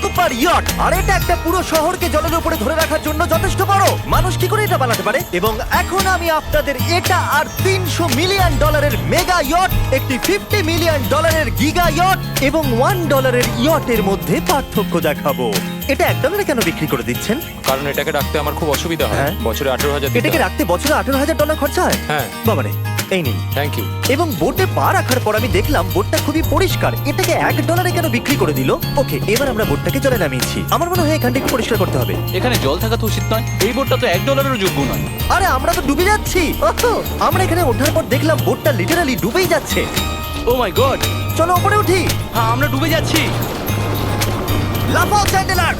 Super yacht, আর এটা একটা পুরো শহরকে জলের উপরে ধরে রাখার জন্য যথেষ্ট বড়। মানুষ কি করে এটা বানাতে পারে? এবং এখন আমি আপনাদের এটা আর $300 মিলিয়ন মেগা ইয়ট, একটি $50 মিলিয়ন গিগা ইয়ট এবং $1 ইয়টের মধ্যে পার্থক্য দেখাবো। এটা $1 কেন বিক্রি করে দিচ্ছেন? কারণ এটাকে রাখতে আমার খুব অসুবিধা হয়। হ্যাঁ। বছরে 18,000 দিতে এটাকে হয়। রাখতে বছরে $18,000 খরচা হয়? হ্যাঁ। বাবারে, এই নিন। Thank you. এবং বোটে পা রাখার পর আমি দেখলাম বোটটা খুবই পরিষ্কার। এটাকে $1 কেন বিক্রি করে দিল? ওকে, এবার আমরা বোটটাকে জলে নামিয়েছি। আমার মনে হয় এখানটা একটু পরিষ্কার করতে হবে। এখানে জল থাকা তো উচিত নয়। এই বোটটা তো $1 যোগ্য নয়। আরে আমরা তো ডুবে যাচ্ছি। ওহো, আমরা এখানে ওঠার পর দেখলাম বোটটা লিটারালি ডুবেই যাচ্ছে। ও মাই গড, চলো উপরে উঠি। হ্যাঁ আমরা ডুবে যাচ্ছি। লাফাও চ্যান্ডেলার।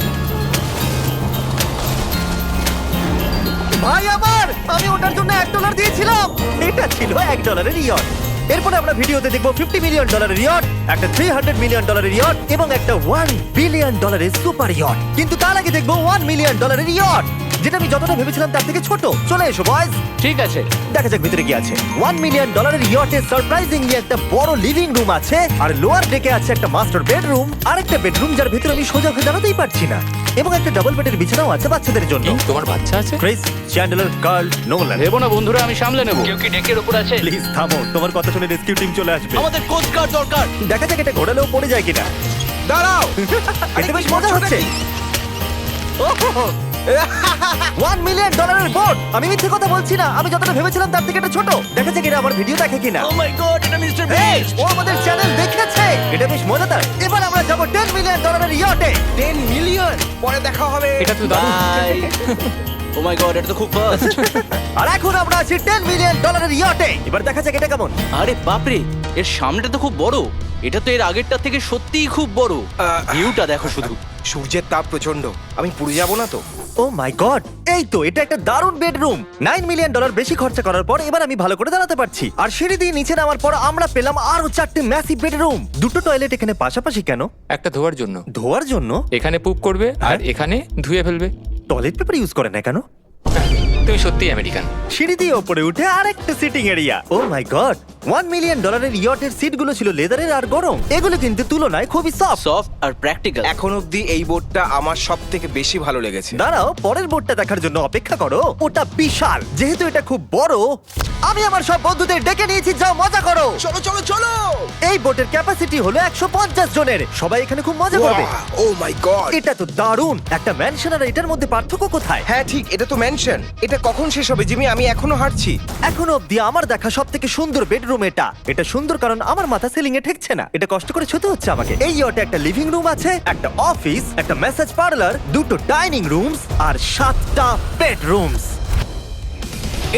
ভাই আমার, আমি ওটার জন্য $1 দিয়েছিলাম। এটা ছিল $1 ইয়ট। এরপরে আমরা ভিডিওতে দেখবো $50 মিলিয়ন ইয়ট, একটা $300 মিলিয়ন ইয়ট এবং একটা $1 বিলিয়ন সুপার ইয়ট। কিন্তু তার আগে দেখবো $1 মিলিয়ন ইয়ট, যেটা আমি যতটা ভেবেছিলাম তার থেকে ছোট। চলে এসো বয়স, ঠিক আছে। দেখা যাক ভিতরে কি আছে। $1 মিলিয়ন ইয়টে সারপ্রাইজিংলি একটা বড় লিভিং রুম আছে, আর লোয়ার ডেকে আছে একটা মাস্টার বেডরুম, আর একটা বেডরুম যার ভিতরে আমি সোজা হয়ে দাঁড়াতেই পারছি না, এবং একটা ডাবল বেডের বিছানাও আছে বাচ্চাদের জন্য। তোমার বাচ্চা আছে? Chris, Chandler, Carl, Nolan. ভেবো না বন্ধুরা, আমি সামলে নেব। কেউ কি ডেকের উপর আছে? প্লিজ থামো, তোমার কথা শুনে রেস্কিউ টিম চলে আসবে। আমাদের কোস্ট গার্ড দরকার। দেখা যাক এটা ঘোরালেও পড়ে যায় কিনা। দাঁড়াও। এটা বেশ মজা হচ্ছে। $1 মিলিয়ন বোট। আমি মিথ্যে কথা বলছি না, আমি যতটা ভেবেছিলাম তার থেকে এটা ছোট। দেখা যাক এটা আমার ভিডিও দেখে কিনা। ও মাই গড, এটা মিস্টার এই, বিস্ট। ও আমাদের চ্যানেল দেখেছে। এটা বেশ মজাদার। এবার আমরা যাব $10 মিলিয়ন ইয়টে। 10 মিলিয়ন পরে দেখা হবে। এটা তো দারুণ। বাই। ও মাই গড, এটা তো খুব ফাস্ট। আর এখন আমরা আছি $10 মিলিয়ন ইয়টে। এবার দেখা যাক এটা কেমন। আরে বাপরে, এর সামনেটা তো খুব বড়। এটা তো এর আগেরটা থেকে সত্যিই খুব বড়। ভিউটা দেখো শুধু। সূর্যের তাপ প্রচন্ড, আমি পুড়ে যাব না তো? ও মাই গড, এই তো এটা একটা দারুণ বেডরুম। $9 মিলিয়ন বেশি খরচা করার পর এবার আমি ভালো করে দাঁড়াতে পারছি। আর সিঁড়ি দিয়ে নিচে নামার পর আমরা পেলাম আরো 4টে ম্যাসিভ বেডরুম। দুটো টয়লেট এখানে পাশাপাশি কেন? একটা ধোয়ার জন্য। ধোয়ার জন্য? এখানে পুপ করবে আর এখানে ধুয়ে ফেলবে। টয়লেট পেপার ইউজ করে না কেন? তুমি সত্যিই আমেরিকান। সিঁড়ি দিয়ে ওপরে উঠে আরেকটা sitting area. O my god, $1 million ইয়টের সিটগুলো ছিল লেদারের আর গরম। এগুলো কিন্তু তুলনায় খুবই সফট। সফট আর প্র্যাকটিক্যাল। এখন অবধি এই বোটটা আমার সব থেকে বেশি ভালো লেগেছে। দাঁড়াও, পরের বোর্ডটা দেখার জন্য অপেক্ষা করো। ওটা বিশাল। যেহেতু এটা খুব বড়, আমি আমার সব বন্ধুদের ডেকে নিয়েছি, যাও মজা করো। চলো চলো চলো। এই বোটের ক্যাপাসিটি হলো 150 জনের। সবাই এখানে খুব মজা করবে। ও মাই গড। এটা তো দারুণ। একটা ম্যানশন আর এটার মধ্যে পার্থক্য কোথায়? হ্যাঁ ঠিক, এটা তো ম্যানশন। এটা কখন শেষ হবে জিমি? আমি এখনো হাঁটছি। এখনো অব্দি আমার দেখা সব থেকে সুন্দর বেডরুম এটা। এটা সুন্দর কারণ আমার মাথা সিলিং এ ঠেকছে না। এটা কষ্ট করে ছুতে হচ্ছে আমাকে। এই ইয়টে একটা লিভিং রুম আছে, একটা অফিস, একটা ম্যাসাজ পার্লার, দুটো ডাইনিং রুমস আর 7টা বেডরুমস।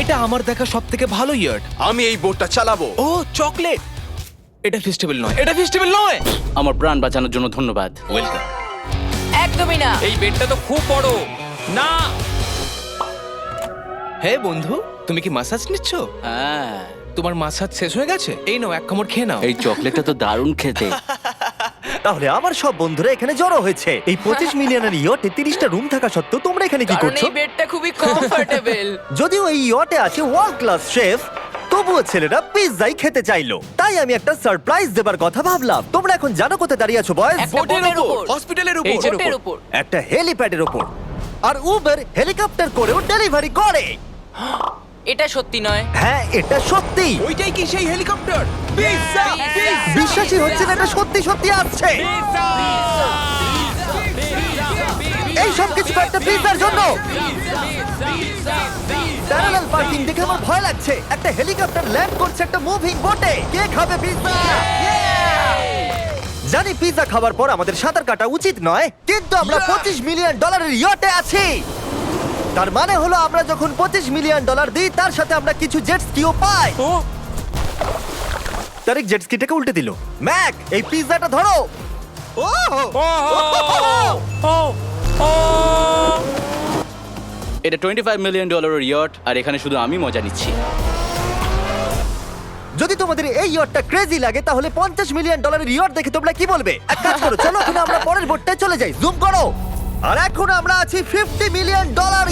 এটা আমার দেখা সব থেকে ভালো ইয়ার্ড। আমি এই বোটটা চালাবো। ও চকলেট। এটা ফেস্টিভ্যাল নয়, এটা ফেস্টিভ্যাল নয়। আমার প্রাণ বাঁচানোর জন্য ধন্যবাদ। ওয়েলকাম। একদমই না। এই বেডটা তো খুব বড়। না। হে বন্ধু, তুমি কি মাসাজ নিচ্ছ? হ্যাঁ, তোমার মাসাজ শেষ হয়ে গেছে? এই নাও, এক কামড় খেয়ে নাও। এই চকলেটটা তো দারুণ খেতে। তাহলে আমার সব বন্ধুরা এখানে জড়ো হয়েছে। এই 25 মিলিয়নের ইয়টে 30টা রুম থাকা সত্ত্বেও তোমরা এখানে কি কারণ করছো? এই বেডটা খুবই কমফোর্টেবল। যদিও এই ইয়টে আছে ওয়ার্ল্ড ক্লাস শেফ, তবুও ছেলেরা পিৎজাই খেতে চাইলো। তাই আমি একটা সারপ্রাইজ দেবার কথা ভাবলাম। তোমরা এখন জানো কোথায় দাঁড়িয়ে আছো বয়স? একটা বোটের উপর, হসপিটালের এই উপর। যে বোটের উপর। একটা হেলিপ্যাডের ওপর। আর উবের হেলিকপ্টার করেও ডেলিভারি করে। এটা সত্যি নয়। হ্যাঁ, এটা সত্যি। ওইটাই কি সেই হেলিকপ্টার? পিৎজা! বিশ্বাসই হচ্ছে না এটা সত্যি সত্যি আসছে। এই সব কিছু একটা পিৎজার জন্য। প্যারালাল পার্কিং দেখে আমার ভয় লাগছে। একটা হেলিকপ্টার ল্যান্ড করছে একটা মুভিং বোটে। কে খাবে পিৎজা? জানি পিৎজা খাবার পর আমাদের সাঁতার কাটা উচিত নয়, কিন্তু আমরা $25 মিলিয়ন ইয়টে আছি। তার মানে হলো আমরা যখন $25 মিলিয়ন দিই, তার সাথে আমরা কিছু জেট স্কিও পাই। ও তারিক জেট স্কিটাকে উল্টে দিল। ম্যাক, এই পিৎজাটা ধরো। ও এটা $25 মিলিয়ন ইয়ার্ড, আর এখানে শুধু আমি মজা নিচ্ছি। যদি তোমাদের এই ইয়টটা ক্রেজি লাগে, তাহলে $50 মিলিয়ন ইয়ট দেখে তোমরা কি বলবে? এক কাজ করো, চলো এখন আমরা পরের বোটটায় চলে যাই। জুম করো। আর এখন আমরা আছি $50 মিলিয়ন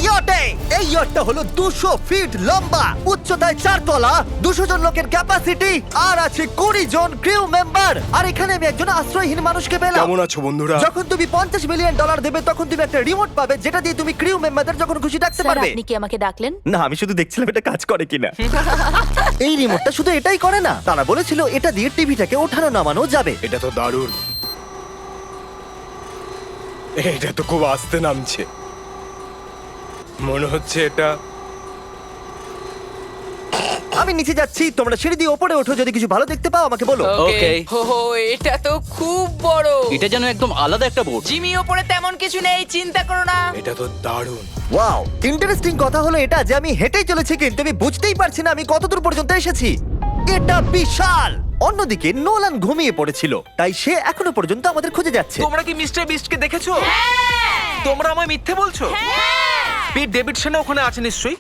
ইয়টে। এই ইয়টটা হলো 200 ফিট লম্বা, উচ্চতায় 4 তলা, 200 জন লোকের ক্যাপাসিটি, আর আছে 20 জন ক্রিউ মেম্বার। আর এখানে আমি একজন আশ্রয়হীন মানুষকে পেলাম। কেমন আছো বন্ধুরা? যখন তুমি $50 মিলিয়ন দেবে তখন তুমি একটা রিমোট পাবে, যেটা দিয়ে তুমি ক্রিউ মেম্বারদের যখন খুশি ডাকতে স্যার পারবে। আপনি কি আমাকে ডাকলেন? না, আমি শুধু দেখছিলাম এটা কাজ করে কিনা। এই রিমোটটা শুধু এটাই করে না, তারা বলেছিল এটা দিয়ে টিভিটাকে ওঠানো নামানো যাবে। এটা তো দারুণ। এটা তো খুব আস্তে নামছে, মনে হচ্ছে এটা। আমি নিচে যাচ্ছি, তোমরা সিঁড়ি দিয়ে ওপরে ওঠো, যদি কিছু ভালো দেখতে পাও আমাকে বলো। Okay. ওকে হো এটা তো খুব বড়। এটা যেন একদম আলাদা একটা বোট। জিমি ওপরে তেমন কিছু নেই, চিন্তা করো না। এটা তো দারুণ। ওয়াও, ইন্টারেস্টিং কথা হলো এটা যে আমি হেঁটেই চলেছি, কিন্তু আমি বুঝতেই পারছি না আমি কতদূর পর্যন্ত এসেছি। এটা বিশাল। অন্যদিকে নোলান ঘুমিয়ে পড়েছিল, তাই সে এখনো পর্যন্ত আমাদের খুঁজে যাচ্ছে। তোমরা কি মিস্টার বিস্টকে দেখেছো? তোমরা আমায় মিথ্যে বলছো? পিট ডেভিডসন ওখানে আছে নিশ্চয়ই।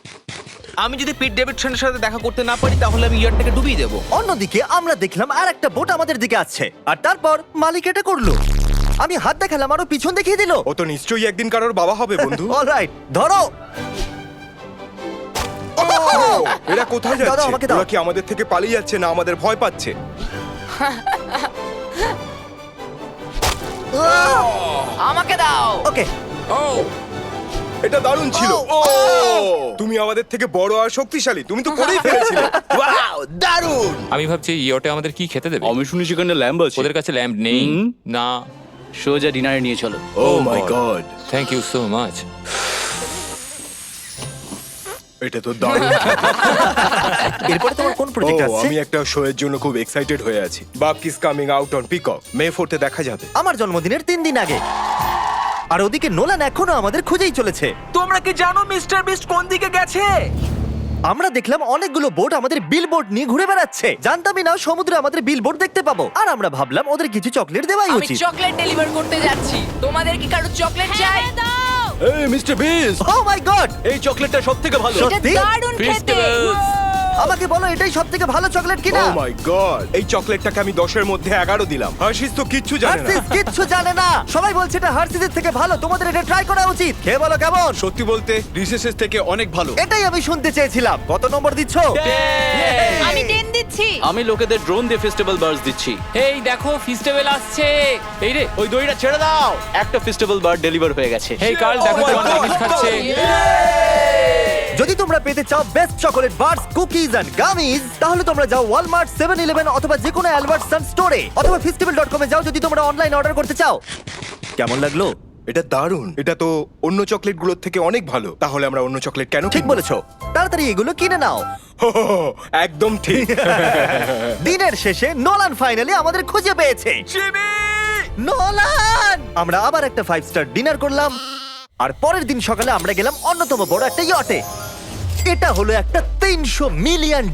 আমি যদি পিট ডেভিডসনের সাথে দেখা করতে না পারি তাহলে আমি ইয়ারটাকে ডুবিয়ে দেবো। অন্যদিকে আমরা দেখলাম আর একটা বোট আমাদের দিকে আসছে, আর তারপর মালিক এটা করলো। আমি হাত দেখালাম, আরো পিছন দেখিয়ে দিল। ও তো নিশ্চয়ই একদিন কারোর বাবা হবে বন্ধু। অলরাইট, ধরো। এরা কোথায় দাও, যাচ্ছে? আমাকে দাও। ওরা কি আমাদের থেকে পালিয়ে যাচ্ছে না আমাদের ভয় পাচ্ছে? আমাকে দাও। ওকে, ও এটা দারুণ ছিল। ও, ও তুমি আমাদের থেকে বড় আর শক্তিশালী, তুমি তো করেই ফেলেছিলে। ওয়াও, দারুণ। আমি ভাবছি ইয়টে আমাদের কি খেতে দেবে। আমি শুনি সেখানে ল্যাম্ব আছে। ওদের কাছে ল্যাম্প নেই। হুম। না। সোজা ডিনারে নিয়ে চলো। Oh my God, thank you so much. এটা তো দারুণ। এরপরে তোমার কোন ও, প্রজেক্ট আছে? আমি একটা শো এর জন্য খুব এক্সাইটেড হয়ে আছি। Bupkis coming out on Peacock, May 4th দেখা যাবে। আমার জন্মদিনের 3 দিন আগে। আর ওদিকে নোলান এখনো আমাদের খুঁজেই চলেছে। তোমরা কি জানো মিস্টার বিস্ট কোন দিকে গেছে? আমরা দেখলাম অনেকগুলো বোট আমাদের বিলবোর্ড নিয়ে ঘুরে বেড়াচ্ছে। জানতামই না সমুদ্রে আমাদের বিলবোর্ড দেখতে পাবো। আর আমরা ভাবলাম ওদের কিছু চকলেট দেওয়াই আমি উচিত। চকলেট ডেলিভার করতে যাচ্ছি। তোমাদের কি কারো চকলেট চাই? এই mister beast, O my god, এই চকলেটটা সবথেকে ভালো। সত্যি? দারুণ খেতে। ফেস্টিভ্যালস। আমাকে বলো এটাই সবথেকে ভালো চকলেট কিনা। ও মাই গড, এই চকলেটটাকে আমি 10 এর মধ্যে 11 দিলাম। হার্শিস তো কিচ্ছু জানে না। হার্সিস কিচ্ছু জানে না। সবাই বলছে এটা হার্সিসের থেকে ভালো, তোমাদের এটা ট্রাই করা উচিত। খেয়ে বলো কেমন। সত্যি বলতে রিসেসেস থেকে অনেক ভালো। এটাই আমি শুনতে চেয়েছিলাম। কত নম্বর দিচ্ছ? আমি 10 দিচ্ছি। আমি লোকেদের ড্রোন দিয়ে ফেস্টিভ্যাল বার্ডস দিচ্ছি। এই দেখো ফেস্টিভ্যাল আসছে। এই রে। ওই দড়িটা ছেড়ে দাও। একটা ফেস্টিভ্যাল বার্ড ডেলিভার হয়ে গেছে। হেই কার্ল, দেখো তোমার নাগিস খাচ্ছে। যদি তোমরা পেতে চাও best chocolate bars, cookies and gummies, তাহলে তোমরা যাও ওয়ালমার্ট, 7-Eleven অথবা যে কোনো অ্যালবার্টসন স্টোরে, অথবা festival.com এ যাও যদি তোমরা অনলাইন অর্ডার করতে চাও। কেমন লাগলো? এটা দারুণ। এটা তো অন্য চকলেটগুলোর থেকে অনেক ভালো। তাহলে আমরা অন্য চকলেট কেন ঠিক কিনবো? বলেছো। তাড়াতাড়ি এগুলো কিনে নাও। হো, হো, হো, একদম ঠিক। দিনের শেষে নোলান ফাইনালি আমাদের খুঁজে পেয়েছে। নোলান! আমরা আবার একটা 5 স্টার ডিনার করলাম, আর পরের দিন সকালে আমরা গেলাম অন্যতম বড় একটা ইয়টে। এটা হলো একটা $300 মিলিয়ন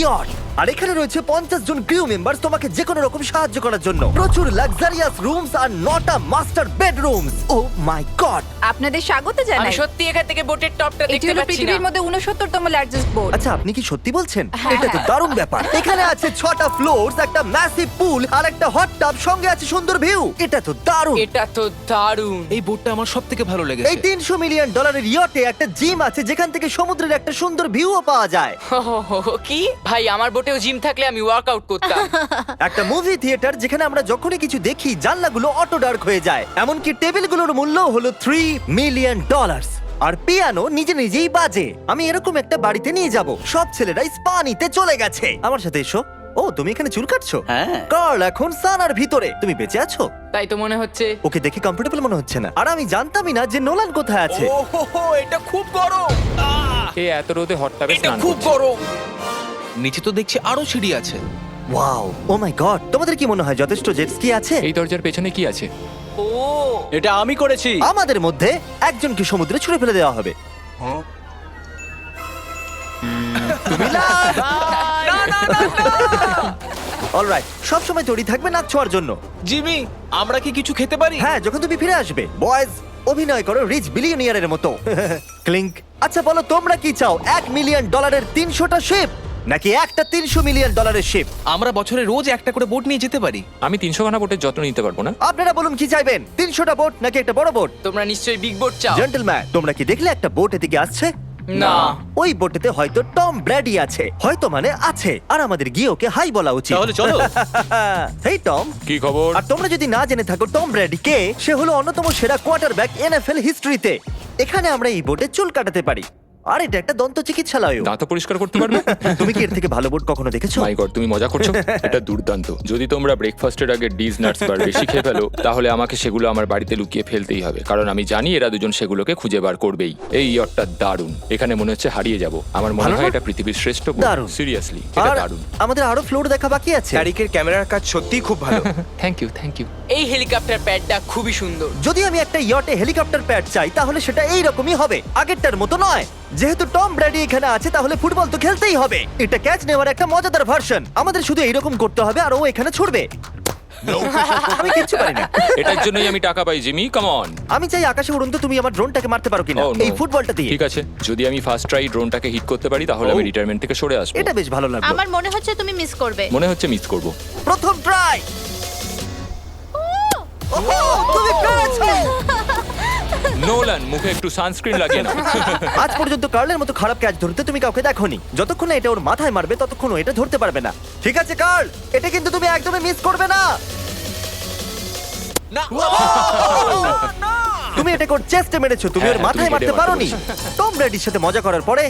ইয়ট, আর এখানে রয়েছে 50 জন ক্রিউ মেম্বার তোমাকে যে কোনো রকম সাহায্য করার জন্য। প্রচুর luxurious rooms R 9টা master bedrooms. O my god! আপনাদের স্বাগত আমি জানাই। সত্যি এখান থেকে বোটের টপটা এটি দেখতে হলো পাচ্ছি না। পৃথিবীর মধ্যে 69তম লার্জেস্ট বোট। আচ্ছা, আপনি কি সত্যি বলছেন? হ্যাঁ, এটা তো হ্যাঁ। দারুণ ব্যাপার। এখানে আছে 6টা ফ্লোরস, একটা ম্যাসিভ পুল আর একটা হট টাব, সঙ্গে আছে সুন্দর ভিউ। এটা তো দারুণ। এটা তো দারুণ। এই বোটটা আমার সবথেকে ভালো লেগেছে। এই $300 মিলিয়ন ইয়টে একটা জিম আছে, যেখান থেকে সমুদ্রের একটা সুন্দর ভিউও পাওয়া যায়। কি ভাই, আমার বোটেও জিম থাকলে আমি ওয়ার্কআউট করতাম। একটা মুভি থিয়েটার, যেখানে আমরা যখনই কিছু দেখি জানলাগুলো অটো ডার্ক হয়ে যায়। এমনকি টেবিলগুলোর মূল্য হলো $3 মিলিয়ন। আর পিয়ানো নিজে নিজেই বাজে। আমি এরকম একটা বাড়িতে নিয়ে যাব। সব ছেলেরাই স্পা নিতে চলে গেছে। আমার সাথে এসো। ও, তুমি এখানে চুল কাটছো? হ্যাঁ। কার্ল এখন সানার ভিতরে। তুমি বেঁচে আছো? তাই তো মনে হচ্ছে। ওকে দেখে কমফোর্টেবল মনে হচ্ছে না। আর আমি জানতামই না যে নোলান কোথায় আছে। ও হো হো, এটা খুব গরম। এই এত রোদে হট টাবে এটা স্নান খুব করছে। গরম। নিচে তো দেখছি আরো সিঁড়ি আছে। Wow, O my god! তোমাদের কি মনে হয় যথেষ্ট জেট স্কি আছে? এই দরজার পেছনে কি আছে? ও এটা আমি করেছি। আমাদের মধ্যে একজনকে সমুদ্রে ছুঁড়ে ফেলে দেওয়া হবে। তুমি লাভ। অলরাইট, সব সময় তৈরি থাকবে নাচ ছোঁয়ার জন্য। জিমি, আমরা কি কিছু খেতে পারি? হ্যাঁ, যখন তুমি ফিরে আসবে। বয়েজ, অভিনয় করো রিচ বিলিয়নিয়ারের মতো। ক্লিংক। আচ্ছা বলো, তোমরা কি চাও? $1 মিলিয়ন 300টা শিপ, নাকি একটা $300 মিলিয়ন শিপ? আমরা বছরে রোজ একটা করে বোট নিয়ে যেতে পারি। আমি 300 খানা বোটের যত্ন নিতে পারবো না। আপনারা বলুন কি চাইবেন, 300টা বোট নাকি একটা বড় বোট? তোমরা নিশ্চয়ই বিগ বোট চাও। জেন্টলম্যান, তোমরা কি দেখলে একটা বোট এদিকে আসছে? না। ওই বোটেতে হয়তো টম ব্র্যাডি আছে, হয়তো মানে আছে, আর আমাদের গিয়ে ওকে হাই বলা উচিত। তাহলে চলো। হেই টম। কি খবর? আর তোমরা যদি না জেনে থাকো টম ব্র্যাডি কে, সে হলো অন্যতম সেরা কোয়ার্টারব্যাক NFL হিস্ট্রিতে। এখানে আমরা এই বোটে চুল কাটাতে পারি, আর এটা একটা দন্ত চিকিৎসালয়। দাঁত পরিষ্কার করতে পারবে? তুমি কি এর থেকে ভালো বোট কখনো দেখেছো? মাই গড, তুমি মজা করছো? এটা দুর্দান্ত। যদি তোমরা ব্রেকফাস্টের আগে ডিজ নাটস বার বেশি খেয়ে ফেলো, তাহলে আমাকে সেগুলো আমার বাড়িতে লুকিয়ে ফেলতেই হবে, কারণ আমি জানি এরা দুজন সেগুলোকে খুঁজে বার করবেই। এই ইয়টটা দারুণ, এখানে মনে হচ্ছে হারিয়ে যাব। আমার মনে ভালো হয় না? এটা পৃথিবীর শ্রেষ্ঠ দারুণ। সিরিয়াসলি, এটা আর দারুণ। আমাদের আরো ফ্লোর দেখা বাকি আছে। ট্যারিকের ক্যামেরার কাজ সত্যিই খুব ভালো। Thank you. এই হেলিকপ্টার প্যাডটা খুবই সুন্দর। যদি আমি একটা ইয়টে হেলিকপ্টার প্যাড চাই, তাহলে সেটা এইরকমই হবে, আগেরটার মতো নয়। যেহেতু টম ব্র্যাডি এখানে আছে, তাহলে ফুটবল তো খেলতেই হবে। এটা ক্যাচ নেওয়ার একটা মজাদার ভার্সন। আমাদের শুধু এইরকম করতে হবে, আর ও এখানে ছুটবে। আমি কিচ্ছু পারি না। এটার জন্যই আমি টাকা পাই, জিমি, কাম অন। আমি চাই আকাশে উড়ন্ত তুমি আমার ড্রোনটাকে মারতে পারো কিনা Oh, no. এই ফুটবলটা দিয়ে। ঠিক আছে, যদি আমি ফার্স্ট ট্রাই ড্রোনটাকে হিট করতে পারি, তাহলে আমি Oh. রিটায়ারমেন্ট থেকে সরে আসবো। এটা বেশ ভালো লাগলো। আমার মনে হচ্ছে তুমি মিস করবে। মনে হচ্ছে মিস করব। প্রথম ট্রাই। তুমি পেরেছো। নোলান, মুখে একটু সানস্ক্রিন লাগিয়ে নাও। আজ পর্যন্ত কার্লের মতো খারাপ ক্যাচ ধরতে তুমি কাউকে দেখোনি। যতক্ষণ না এটা ওর মাথায় মারবে, ততক্ষণ ও এটা ধরতে পারবে না। ঠিক আছে কার্ল, এটা কিন্তু তুমি একদমই মিস করবে না। না। তুমি এটা কোর চেস্টে মেরেছো, তুমি ওর হ্যাঁ, মাথায় তুমি মারতে হেডে পারোনি। টম ব্র্যাডির সাথে মজা করার পরে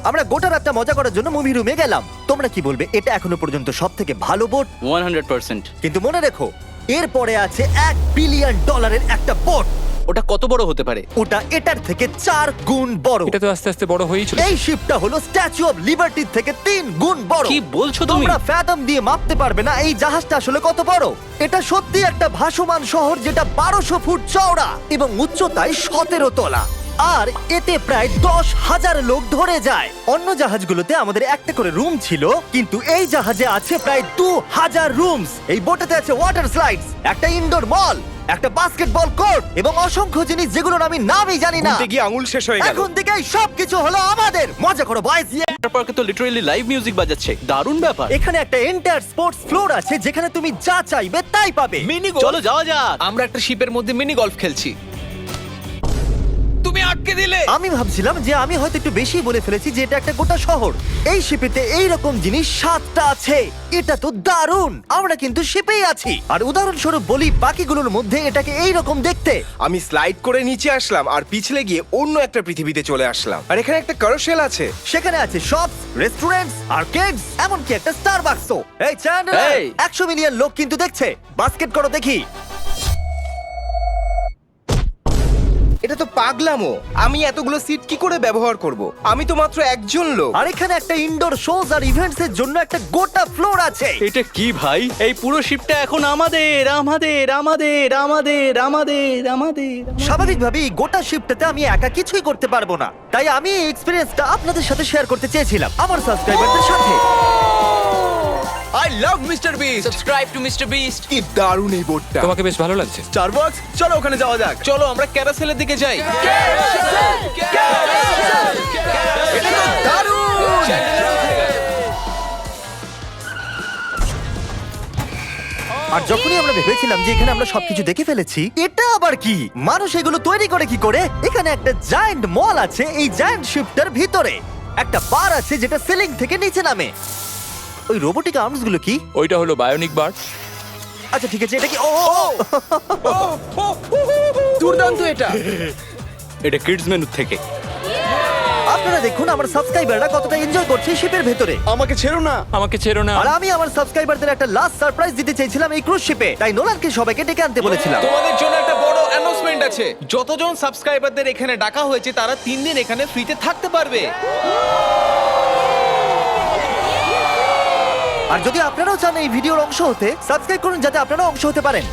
আমরা গোটা রাতটা মজা করার জন্য মুভি রুমে গেলাম। তোমরা কি বলবে, এটা এখনো পর্যন্ত সবথেকে ভালো বোট? 100%। কিন্তু মনে রেখো, এর পরে আছে $1 বিলিয়ন একটা বোট। ওটা কত বড় হতে পারে? ওটা এটার থেকে 4 গুণ বড়। এটা তো আস্তে আস্তে বড় হয়েই চলেছে। এই শিপটা হলো স্ট্যাচু অফ লিবার্টির থেকে 3 গুণ বড়। কি বলছো তুমি? তোমরা ফ্যাথম দিয়ে মাপতে পারবে না এই জাহাজটা আসলে কত বড়। এটা সত্যি একটা ভাসমান শহর, যেটা 1200 ফুট চওড়া এবং উচ্চতায় 17 তলা। আর এতে প্রায় 10,000 লোক ধরে যায়। অন্য জাহাজগুলোতে আমাদের একটা করে রুম ছিল, কিন্তু এই জাহাজে আছে প্রায় 2000 রুমস। এই বোটেতে আছে ওয়াটার স্লাইডস, একটা ইনডোর মল, একটা বাস্কেটবল কোর্ট এবং অসংখ্য জিনিস যেগুলোর আমি নামই জানি না। ঘুরতে গিয়ে আঙুল শেষ হয়ে গেল। এখন থেকেই সবকিছু হলো আমাদের। মজা করো বয়েজ। পার্কে তো লিটারালি লাইভ মিউজিক বাজাচ্ছে, দারুণ ব্যাপার। এখানে একটা এন্টায়ার স্পোর্টস ফ্লোর আছে, যেখানে তুমি যা চাইবে তাই পাবে। মিনি চলো যাওয়া যাক। আমরা একটা শিপের মধ্যে মিনি গলফ খেলছি। তুমি আটকে দিলে। আমি ভাবছিলাম যে আমি হয়তো একটু বেশি বলে ফেলেছি, যে এটা একটা গোটা শহর। এই শিপেতে এই রকম জিনিস 7টা আছে। এটা তো দারুণ। আমরা কিন্তু শিপেই আছি। আর উদাহরণস্বরূপ বলি, বাকিগুলোর মধ্যে এটাকে এই রকম দেখতে। আমি স্লাইড করে নিচে আসলাম আর পিছলে গিয়ে অন্য একটা পৃথিবীতে চলে আসলাম। আর এখানে একটা ক্যারোসেল আছে। সেখানে আছে শপস, রেস্টুরেন্টস, আর্কেডস, এমনকি একটা স্টারবাকসও। এই চ্যান্ডেলার, এই। 100 মিলিয়ন লোক কিন্তু দেখছে। বাস্কেট করো দেখি। এটা তো পাগলামো। আমি এতগুলো সিট কি করে ব্যবহার করব? আমি তো মাত্র একজন লোক। আর এখানে একটা ইনডোর শোজ আর ইভেন্টস এর জন্য একটা গোটা ফ্লোর আছে। এটা কি ভাই? এই পুরো শিপটা এখন আমাদের আমাদের আমাদের আমাদের আমাদের আমাদের। স্বাভাবিকভাবেই এই গোটা শিফটটাতে আমি একা কিছুই করতে পারবো না, তাই আমি এই এক্সপেরিয়েন্সটা আপনাদের সাথে শেয়ার করতে চেয়েছিলাম, আমার সাবস্ক্রাইবারদের সাথে। I love mister beast. Subscribe to mister beast. কি দারুণ এই বোটটা। তোমাকে বেশ ভালো লাগছে। স্টারবাকস, চলো ওখানে যাওয়া যাক। চলো আমরা ক্যারাসেলের দিকে যাই। এটা তো দারুণ। আর যখনই আমরা ভেবেছিলাম যে এখানে আমরা সবকিছু দেখে ফেলেছি, এটা আবার কি? মানুষ এগুলো তৈরি করে কি করে? এখানে একটা জায়ান্ট মল আছে এই জায়ান্ট শিফটার ভিতরে। একটা বার আছে যেটা সিলিং থেকে নিচে নামে। ওই রোবোটিক আর্মস গুলো কি? ওইটা হলো বায়োনিক বার। আচ্ছা ঠিক আছে, এটা কি? ও দুর্দান্ত এটা। এটা কিডস মেনু থেকে। আপনারা দেখুন আমার সাবস্ক্রাইবাররা কতটা এনজয় করছে শিপের ভেতরে। আমাকে ছেড়ো না। আমাকে ছেড়ো না। আর আমি আমার সাবস্ক্রাইবারদের একটা লাস্ট সারপ্রাইজ দিতে চাইছিলাম এই ক্রুজ শিপে, তাই নোলানকে সবাইকে ডেকে আনতে বলেছিলাম। তোমাদের জন্য একটা বড় অ্যানাউন্সমেন্ট আছে। যতজন সাবস্ক্রাইবারদের এখানে ডাকা হয়েছে, তারা 3 দিন এখানে ফ্রিতে থাকতে পারবে। আর যদি আপনারাও চান এই ভিডিওর অংশ হতে, সাবস্ক্রাইব করুন যাতে আপনারাও অংশ হতে পারেন।